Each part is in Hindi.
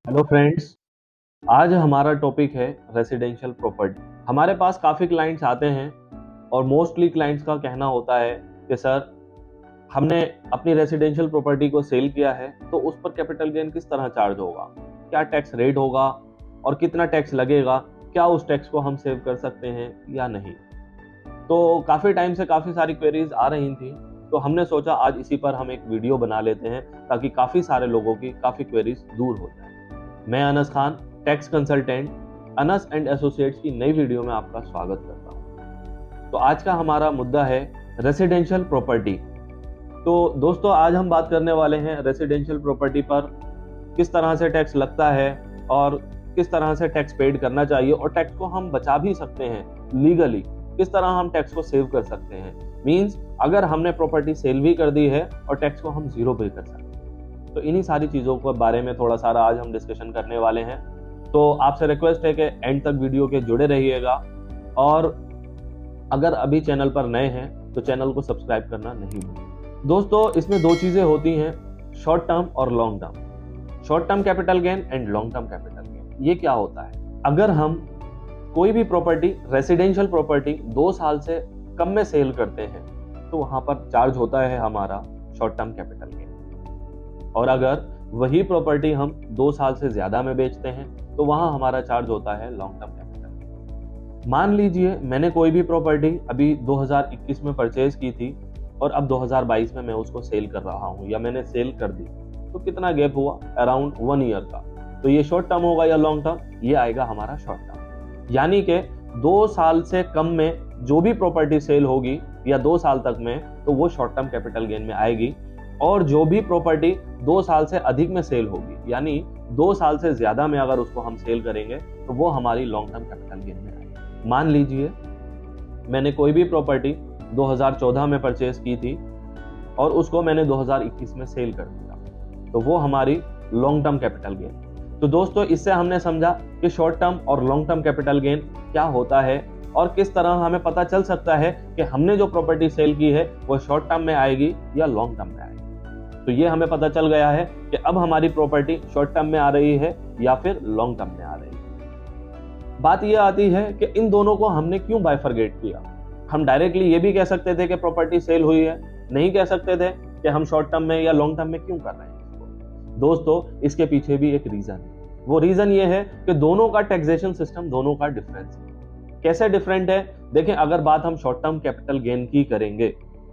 Hello friends. आज हमारा टॉपिक है रेसिडेंशियल प्रॉपर्टी। हमारे पास काफ़ी क्लाइंट्स आते हैं और मोस्टली क्लाइंट्स का कहना होता है कि सर, हमने अपनी रेसिडेंशियल प्रॉपर्टी को सेल किया है तो उस पर कैपिटल गेन किस तरह चार्ज होगा, क्या टैक्स रेट होगा और कितना टैक्स लगेगा, क्या उस टैक्स को हम सेव कर सकते हैं या नहीं। तो काफ़ी टाइम से काफ़ी सारी क्वेरीज आ रही थी, तो हमने सोचा आज इसी पर हम एक वीडियो बना लेते हैं ताकि काफ़ी सारे लोगों की काफ़ी क्वेरीज दूर हो जाए। मैं Anas Khan, tax consultant, Anas and associates की नई वीडियो में आपका स्वागत करता हूं। तो आज का हमारा मुद्दा है रेसिडेंशियल प्रॉपर्टी। तो दोस्तों, आज हम बात करने वाले हैं रेसिडेंशियल प्रॉपर्टी पर किस तरह से टैक्स लगता है और किस तरह से टैक्स पेड करना चाहिए और टैक्स को हम बचा भी सकते हैं लीगली, किस तरह हम टैक्स को सेव कर सकते हैं। मींस अगर हमने प्रॉपर्टी सेल भी कर दी है और टैक्स को हम जीरो पे कर सकते हैं। तो इन्हीं सारी चीज़ों के बारे में थोड़ा सारा आज हम डिस्कशन करने वाले हैं। तो आपसे रिक्वेस्ट है कि एंड तक वीडियो के जुड़े रहिएगा और अगर अभी चैनल पर नए हैं तो चैनल को सब्सक्राइब करना नहीं भूलें। दोस्तों, इसमें दो चीज़ें होती हैं, शॉर्ट टर्म और long term. Short term capital gain and long term capital gain. ये क्या होता है? अगर हम कोई भी प्रॉपर्टी, रेसिडेंशियल प्रॉपर्टी 2 साल से कम में सेल करते हैं तो वहां पर चार्ज होता है हमारा शॉर्ट टर्म कैपिटल गेन। और अगर वही प्रॉपर्टी हम 2 साल से ज्यादा में बेचते हैं तो वहां हमारा चार्ज होता है लॉन्ग टर्म कैपिटल। मान लीजिए मैंने कोई भी प्रॉपर्टी अभी 2021 में परचेज की थी और अब 2022 में मैं उसको सेल कर रहा हूं या मैंने सेल कर दी, तो कितना गैप हुआ? अराउंड 1 ईयर का। तो ये शॉर्ट टर्म होगा या लॉन्ग टर्म? ये आएगा हमारा शॉर्ट टर्म। यानी कि 2 साल से कम में जो भी प्रॉपर्टी सेल होगी या 2 साल तक में, तो वो शॉर्ट टर्म कैपिटल गेन में आएगी। और जो भी प्रॉपर्टी 2 साल से अधिक में सेल होगी, यानी 2 साल से ज्यादा में अगर उसको हम सेल करेंगे तो वो हमारी लॉन्ग टर्म कैपिटल गेन में आएगी। मान लीजिए मैंने कोई भी प्रॉपर्टी 2014 में परचेज की थी और उसको मैंने 2021 में सेल कर दिया, तो वो हमारी लॉन्ग टर्म कैपिटल गेन। तो दोस्तों, इससे हमने समझा कि शॉर्ट टर्म और लॉन्ग टर्म कैपिटल गेन क्या होता है और किस तरह हमें पता चल सकता है कि हमने जो प्रॉपर्टी सेल की है वो शॉर्ट टर्म में आएगी या लॉन्ग टर्म में आएगी। तो ये हमें पता चल गया है कि अब हमारी प्रॉपर्टी शॉर्ट टर्म में आ रही है या फिर लॉन्ग टर्म में आ रही है। बात ये आती है कि इन दोनों को हमने क्यों बाइफरगेट किया। हम डायरेक्टली ये भी कह सकते थे कि प्रॉपर्टी सेल हुई है, नहीं कह सकते थे कि हम शॉर्ट टर्म में या लॉन्ग टर्म में क्यों कर रहे हैं इसको। दोस्तों, इसके पीछे भी एक रीजन है। वो रीजन ये है कि दोनों का टैक्सेशन सिस्टम, दोनों का डिफरेंस है। कैसे डिफरेंट है? देखें, अगर बात हम शॉर्ट टर्म कैपिटल गेन की करेंगे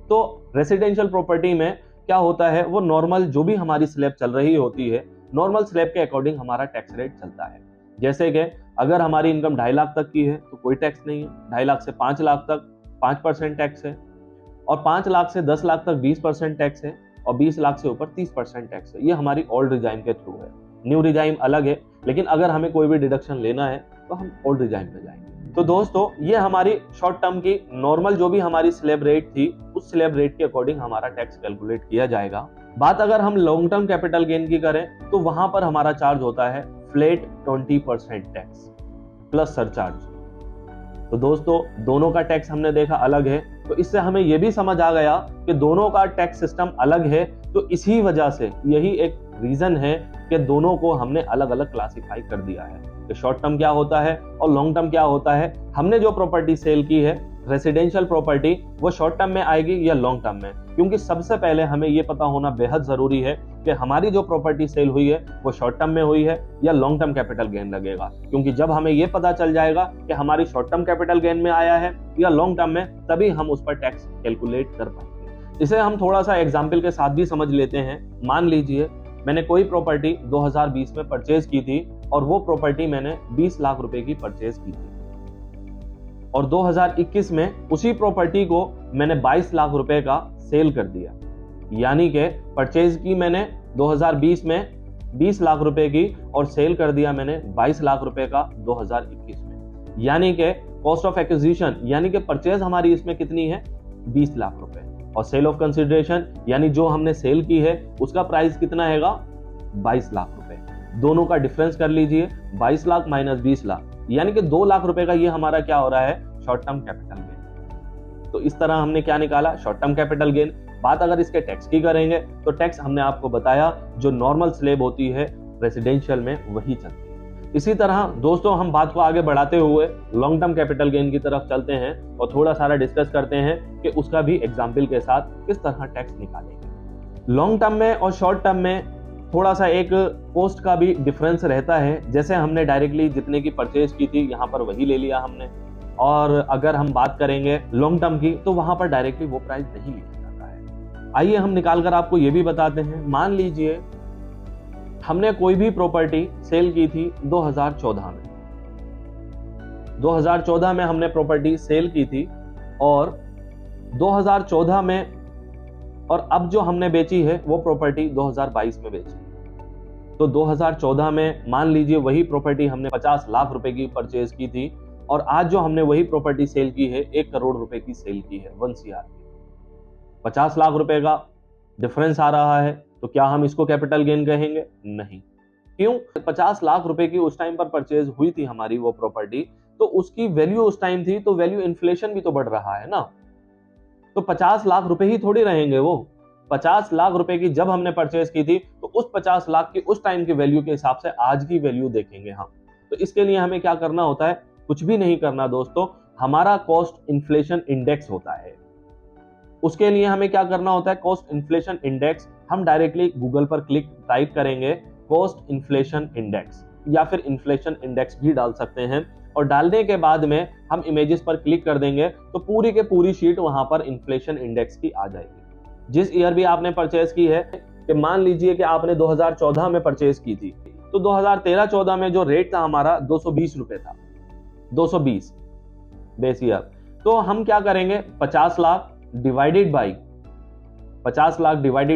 तो रेसिडेंशियल प्रॉपर्टी में क्या होता है, वो नॉर्मल जो भी हमारी स्लैब चल रही होती है, नॉर्मल स्लैब के अकॉर्डिंग हमारा टैक्स रेट चलता है। जैसे कि अगर हमारी इनकम 2.5 लाख तक की है तो कोई टैक्स नहीं है, 2.5 लाख से 5 लाख तक 5% टैक्स है, और 5 लाख से 10 लाख तक 20% टैक्स है, और 20 लाख से ऊपर 30% टैक्स है। ये हमारी ओल्ड रिजाइम के थ्रू है। न्यू रिजाइम अलग है, लेकिन अगर हमें कोई भी डिडक्शन लेना है तो हम ओल्ड रिजाइम पे जाएंगे। तो दोस्तों, ये हमारी शॉर्ट टर्म की नॉर्मल जो भी हमारी स्लैब रेट थी, उस स्लैब रेट के अकॉर्डिंग हमारा टैक्स कैलकुलेट किया जाएगा। बात अगर हम लॉन्ग टर्म कैपिटल गेन की करें तो वहां पर हमारा चार्ज होता है फ्लैट 20% टैक्स प्लस सरचार्ज। तो दोस्तों, दोनों का टैक्स हमने देखा अलग है, तो इससे हमें यह भी समझ आ गया कि दोनों का टैक्स सिस्टम अलग है। तो इसी वजह से यही एक रीजन है कि दोनों को हमने अलग अलग क्लासिफाई कर दिया है कि शॉर्ट टर्म क्या होता है और लॉन्ग टर्म क्या होता है। हमने जो प्रॉपर्टी सेल की है रेसिडेंशियल प्रॉपर्टी, वो शॉर्ट टर्म में आएगी या लॉन्ग टर्म में, क्योंकि सबसे पहले हमें ये पता होना बेहद जरूरी है कि हमारी जो प्रॉपर्टी सेल हुई है वो शॉर्ट टर्म में हुई है या लॉन्ग टर्म कैपिटल गेन लगेगा। क्योंकि जब हमें ये पता चल जाएगा कि हमारी शॉर्ट टर्म कैपिटल गेन में आया है या लॉन्ग टर्म में, तभी हम उस पर टैक्स कैलकुलेट कर पाएंगे। इसे हम थोड़ा सा एग्जाम्पल के साथ भी समझ लेते हैं। मान लीजिए मैंने कोई प्रॉपर्टी 2020 में परचेज की थी और वो प्रॉपर्टी मैंने 20 लाख रुपए की परचेज की थी, और 2021 में उसी प्रॉपर्टी को मैंने 22 लाख रुपए का सेल कर दिया। यानी कि परचेज की मैंने 2020 में 20 लाख रुपए की और सेल कर दिया मैंने 22 लाख रुपए का 2021 में। यानी कि कॉस्ट ऑफ एक्विजिशन यानी कि परचेज हमारी इसमें कितनी है? 20 लाख रुपए, और सेल ऑफ कंसिडरेशन यानी जो हमने सेल की है उसका प्राइस कितना हैगा? 22 लाख रुपए। दोनों का डिफरेंस कर लीजिए, 22 लाख माइनस 20 लाख, यानी कि 2 लाख रुपए का ये हमारा क्या हो रहा है? Short term capital gain. तो इस तरह हमने क्या निकाला? Short term capital gain. बात अगर इसके टैक्स की करेंगे तो टैक्स हमने आपको बताया, जो नॉर्मल स्लैब होती है रेसिडेंशियल में वही चलती है। इसी तरह दोस्तों हम बात को आगे बढ़ाते हुए लॉन्ग टर्म कैपिटल गेन की तरफ चलते हैं और थोड़ा सारा डिस्कस करते हैं कि उसका भी एग्जाम्पल के साथ किस तरह टैक्स निकालेंगे। लॉन्ग टर्म में और शॉर्ट टर्म में थोड़ा सा एक कॉस्ट का भी डिफरेंस रहता है। जैसे हमने डायरेक्टली जितने की परचेज की थी यहाँ पर वही ले लिया हमने, और अगर हम बात करेंगे लॉन्ग टर्म की तो वहां पर डायरेक्टली वो प्राइस नहीं लिखा जाता है। आइए हम निकाल कर आपको ये भी बताते हैं। मान लीजिए हमने कोई भी प्रॉपर्टी सेल की थी 2014 में। 2014 में हमने प्रॉपर्टी सेल की थी और 2014 में, और अब जो हमने बेची है वो प्रॉपर्टी 2022 में बेची। तो 2014 में मान लीजिए वही प्रॉपर्टी हमने 50 लाख रुपए की परचेज की थी और आज जो हमने वही प्रॉपर्टी सेल की है 1 करोड़ रुपए की सेल की है, 1 CR की। 50 लाख रुपए का डिफरेंस आ रहा है, तो क्या हम इसको कैपिटल गेन कहेंगे? नहीं। क्यों? 50 लाख रुपए की उस टाइम पर परचेज हुई थी हमारी वो प्रॉपर्टी, तो उसकी वैल्यू उस टाइम थी, तो वैल्यू इन्फ्लेशन भी तो बढ़ रहा है ना। तो 50 लाख रुपए ही थोड़ी रहेंगे वो। 50 लाख रुपए की जब हमने परचेज की थी तो उस 50 लाख की उस टाइम की वैल्यू के हिसाब से आज की वैल्यू देखेंगे हम। तो इसके लिए हमें क्या करना होता है? कुछ भी नहीं करना दोस्तों, हमारा कॉस्ट इन्फ्लेशन इंडेक्स होता है। उसके लिए हमें क्या करना होता है? कॉस्ट इन्फ्लेशन इंडेक्स हम डायरेक्टली गूगल पर टाइप करेंगे कॉस्ट इन्फ्लेशन इंडेक्स, या फिर इन्फ्लेशन इंडेक्स भी डाल सकते हैं, और डालने के बाद में हम इमेजेस पर क्लिक कर देंगे तो पूरी के पूरी शीट वहां पर इन्फ्लेशन इंडेक्स की आ जाएगी। जिस ईयर भी आपने परचेज की है, कि मान लीजिए कि आपने 2014 में परचेज की थी, तो 2013-14 में जो रेट था हमारा 220 रुपए था, 220 बेस ईयर। तो हम क्या करेंगे? 50 लाख डिवाइडेड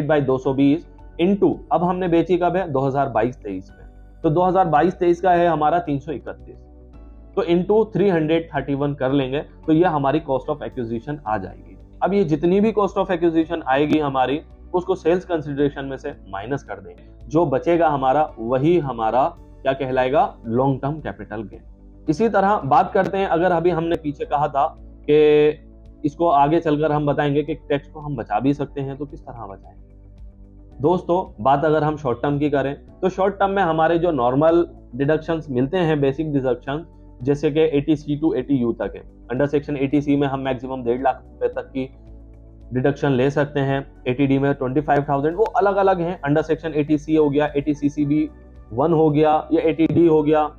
बाई 220 इनटू, अब हमने बेची कब है? 2022-23 में। तो 2022-23 का है हमारा 331, तो इनटू 331 कर लेंगे तो ये हमारी कॉस्ट ऑफ एक्विजिशन आ जाएगी। अब ये जितनी भी कॉस्ट ऑफ एक्विजिशन आएगी हमारी, उसको सेल्स कंसिडरेशन में से माइनस कर देंगे। जो बचेगा हमारा वही हमारा क्या कहलाएगा? Long term capital gain. इसी तरह बात करते हैं, अगर अभी हमने पीछे कहा था कि इसको आगे चलकर हम बताएंगे कि टैक्स को हम बचा भी सकते हैं, तो किस तरह बचाएंगे दोस्तों। बात अगर हम शॉर्ट टर्म की करें तो शॉर्ट टर्म में हमारे जो नॉर्मल डिडक्शंस मिलते हैं, बेसिक डिडक्शन, जैसे कि 80C to 80U तक है। अंडर सेक्शन 80C में हम मैक्सिमम 1.5 लाख रुपए तक की डिडक्शन ले सकते हैं, 80D में 25,000, वो अलग अलग हैं। अंडर सेक्शन 80C हो गया, 80CCB 1 हो गया, या 80D हो गया,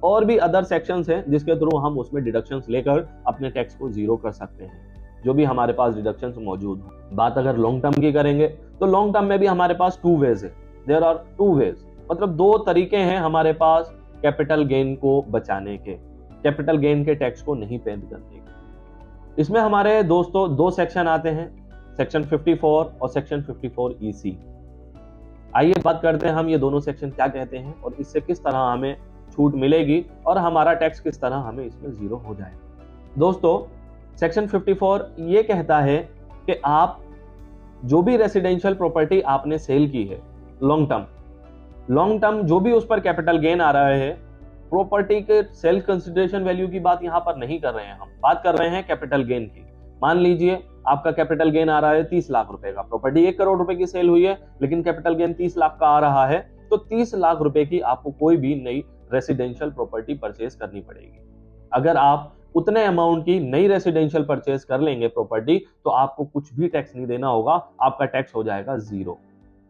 और भी अदर सेक्शंस हैं जिसके थ्रू हम उसमें डिडक्शंस लेकर अपने टैक्स को जीरो कर सकते हैं, जो भी हमारे पास डिडक्शंस मौजूद हो। बात अगर लॉन्ग टर्म की करेंगे तो लॉन्ग टर्म में भी हमारे पास 2 वेज है। देयर आर 2 वेज, मतलब 2 तरीके हैं हमारे पास कैपिटल गेन को बचाने के, कैपिटल गेन के टैक्स को नहीं पे करने के। इसमें हमारे दोस्तों 2 सेक्शन आते हैं, सेक्शन 54 और सेक्शन 54EC। आइए बात करते हैं हम ये दोनों सेक्शन क्या कहते हैं और इससे किस तरह हमें छूट मिलेगी और हमारा टैक्स किस तरह हमें इसमें जीरो हो जाएगा। दोस्तों सेक्शन 54 ये कहता है कि आप जो भी रेसिडेंशियल प्रॉपर्टी आपने सेल की है लॉन्ग टर्म जो भी उस पर कैपिटल गेन आ रहा है, प्रॉपर्टी के सेल कंसिडरेशन वैल्यू की बात यहां पर नहीं कर रहे हैं, हम बात कर रहे हैं कैपिटल गेन की। मान लीजिए आपका कैपिटल गेन आ रहा है 30 लाख रुपए का, प्रॉपर्टी 1 करोड़ रुपए की सेल हुई है लेकिन कैपिटल गेन 30 लाख का आ रहा है, तो 30 लाख रुपए की आपको कोई भी नई रेसिडेंशियल प्रॉपर्टी परचेज करनी पड़ेगी। अगर आप उतने अमाउंट की नई रेसिडेंशियल परचेज कर लेंगे प्रॉपर्टी, तो आपको कुछ भी टैक्स नहीं देना होगा, आपका टैक्स हो जाएगा जीरो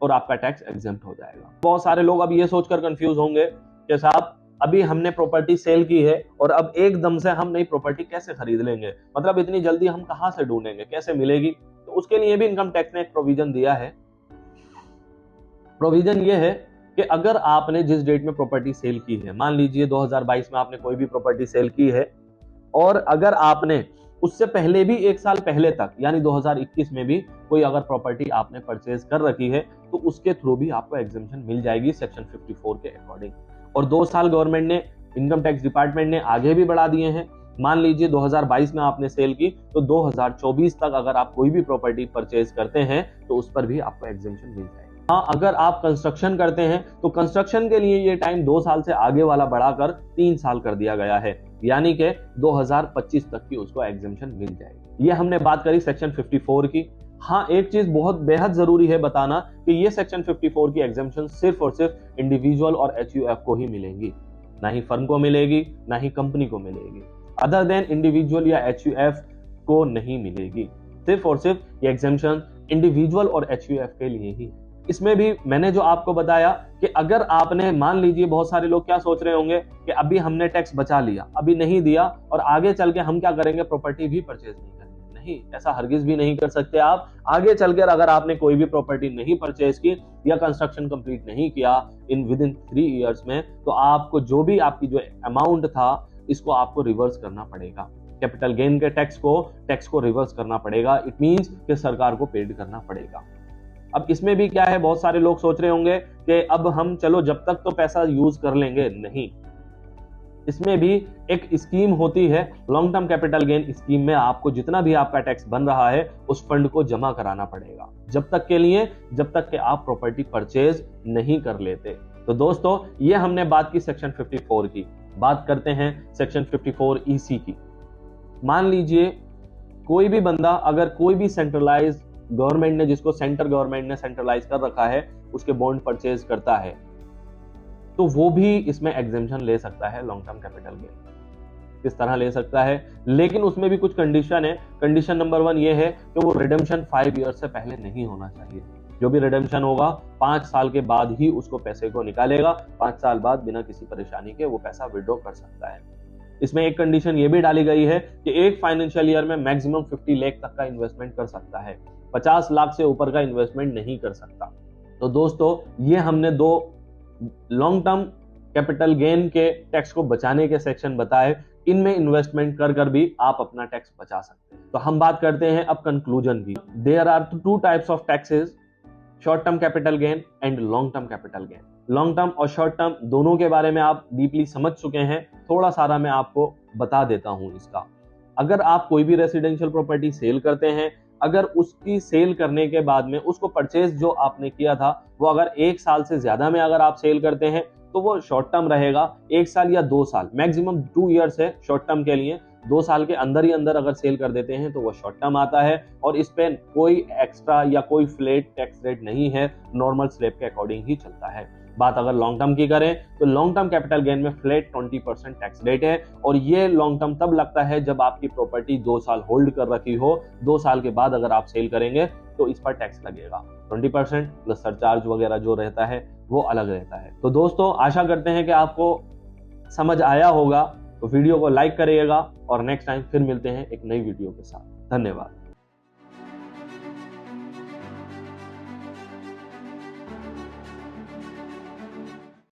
और आपका टैक्स एग्जेम्प्ट हो जाएगा। बहुत सारे लोग अब ये सोचकर कंफ्यूज होंगे कि साहब अभी हमने प्रॉपर्टी सेल की है और अब एकदम से हम नई प्रॉपर्टी कैसे खरीद लेंगे, मतलब इतनी जल्दी हम कहां से ढूंढेंगे, कैसे मिलेगी। तो उसके लिए भी इनकम टैक्स ने एक प्रोविजन दिया है। प्रोविजन ये है कि अगर आपने जिस डेट में प्रॉपर्टी सेल की है, मान लीजिए 2022 में आपने कोई भी प्रॉपर्टी सेल की है, और अगर आपने उससे पहले भी 1 साल पहले तक यानी 2021 में भी कोई अगर प्रॉपर्टी आपने परचेज कर रखी है, तो उसके थ्रू भी आपको एग्जेम्पशन मिल जाएगी सेक्शन 54 के अकॉर्डिंग। और 2 साल गवर्नमेंट ने, इनकम टैक्स डिपार्टमेंट ने आगे भी बढ़ा दिए हैं। मान लीजिए 2022 में आपने सेल की, तो 2024 तक अगर आप कोई भी प्रॉपर्टी परचेज करते हैं तो उस पर भी आपको एग्जेम्पशन मिल जाएगी। हाँ, अगर आप कंस्ट्रक्शन करते हैं तो कंस्ट्रक्शन के लिए ये टाइम 2 साल से आगे वाला बढ़ाकर 3 साल कर दिया गया है, यानी कि 2025 तक की उसको एग्जेम्पशन मिल जाएगी। ये हमने बात करी सेक्शन 54 की। हाँ, एक चीज बहुत बेहद जरूरी है बताना कि ये सेक्शन 54 की एग्जेम्पशन सिर्फ और सिर्फ इंडिविजुअल और एचयूएफ को ही मिलेंगी, ना ही फर्म को मिलेगी, ना ही कंपनी को मिलेगी। अदर देन इंडिविजुअल या एचयूएफ को नहीं मिलेगी। सिर्फ और सिर्फ ये एग्जेम्पशन इंडिविजुअल और एचयूएफ के लिए ही है। इसमें भी मैंने जो आपको बताया कि अगर आपने, मान लीजिए बहुत सारे लोग क्या सोच रहे होंगे कि अभी हमने टैक्स बचा लिया, अभी नहीं दिया और आगे चल के हम क्या करेंगे, प्रॉपर्टी भी परचेज नहीं करेंगे। नहीं, ऐसा हरगिज भी नहीं कर सकते आप। आगे चलकर अगर आपने कोई भी प्रॉपर्टी नहीं परचेज की या कंस्ट्रक्शन कंप्लीट नहीं किया विद इन 3 इयर्स में, तो आपको जो भी आपकी जो अमाउंट था इसको आपको रिवर्स करना पड़ेगा। कैपिटल गेन के टैक्स को रिवर्स करना पड़ेगा। इट मींस कि सरकार को पेड करना पड़ेगा। अब इसमें भी क्या है, बहुत सारे लोग सोच रहे होंगे कि अब हम चलो जब तक तो पैसा यूज कर लेंगे। नहीं, इसमें भी एक स्कीम होती है, long term capital gain scheme में आपको जितना भी आपका टैक्स बन रहा है उस फंड को जमा कराना पड़ेगा, जब तक के लिए जब तक कि आप प्रॉपर्टी परचेज नहीं कर लेते। तो दोस्तों, ये हमने बात की सेक्शन 54 की। बात करते हैं सेक्शन 54 EC की। मान लीजिए कोई भी बंदा, अगर कोई भी सेंट्रलाइज गवर्नमेंट ने, जिसको सेंट्रल गवर्नमेंट ने सेंट्रलाइज कर रखा है, उसके बॉन्ड परचेज करता है, तो वो भी इसमें एग्जेम्पशन ले सकता है लॉन्ग टर्म कैपिटल गेन। किस तरह ले सकता है, लेकिन उसमें भी कुछ कंडीशन है। कंडीशन नंबर 1 ये है कि वो रिडेम्पशन 5 ईयर से पहले नहीं होना चाहिए। जो भी रिडेम्पशन होगा 5 साल के बाद ही उसको पैसे को निकालेगा। 5 साल बाद बिना किसी परेशानी के वो पैसा विड्रॉ कर सकता है। इसमें एक कंडीशन ये भी डाली गई है कि एक फाइनेंशियल ईयर में मैक्सिमम 50 लाख तक का इन्वेस्टमेंट कर सकता है, 50 लाख से ऊपर का इन्वेस्टमेंट नहीं कर सकता। तो दोस्तों, ये हमने 2 लॉन्ग टर्म कैपिटल गेन के टैक्स को बचाने के सेक्शन बताए। इनमें इन्वेस्टमेंट कर भी आप अपना टैक्स बचा सकते हैं। तो हम बात करते हैं अब कंक्लूजन की। There are 2 types of taxes, short term capital gain and long term capital gain. Long term और शॉर्ट टर्म दोनों के बारे में आप डीपली समझ चुके हैं। थोड़ा सारा मैं आपको बता देता हूं इसका। अगर आप कोई भी रेसिडेंशियल प्रॉपर्टी सेल करते हैं, अगर उसकी सेल करने के बाद में उसको परचेज जो आपने किया था वो अगर 1 साल से ज्यादा में अगर आप सेल करते हैं तो वो शॉर्ट टर्म रहेगा। 1 साल या 2 साल, मैक्सिमम 2 इयर्स है शॉर्ट टर्म के लिए। 2 साल के अंदर ही अंदर अगर सेल कर देते हैं तो वो शॉर्ट टर्म आता है और इस पे कोई एक्स्ट्रा या कोई फ्लैट टैक्स रेट नहीं है, नॉर्मल स्लैब के अकॉर्डिंग ही चलता है। बात अगर लॉन्ग टर्म की करें तो लॉन्ग टर्म कैपिटल गेन में फ्लैट 20% टैक्स रेट है और ये लॉन्ग टर्म तब लगता है जब आपकी प्रॉपर्टी 2 साल होल्ड कर रखी हो। 2 साल के बाद अगर आप सेल करेंगे तो इस पर टैक्स लगेगा 20% प्लस सरचार्ज वगैरह जो रहता है वो अलग रहता है। तो दोस्तों, आशा करते हैं कि आपको समझ आया होगा। तो वीडियो को लाइक करिएगा और नेक्स्ट टाइम फिर मिलते हैं एक नई वीडियो के साथ। धन्यवाद।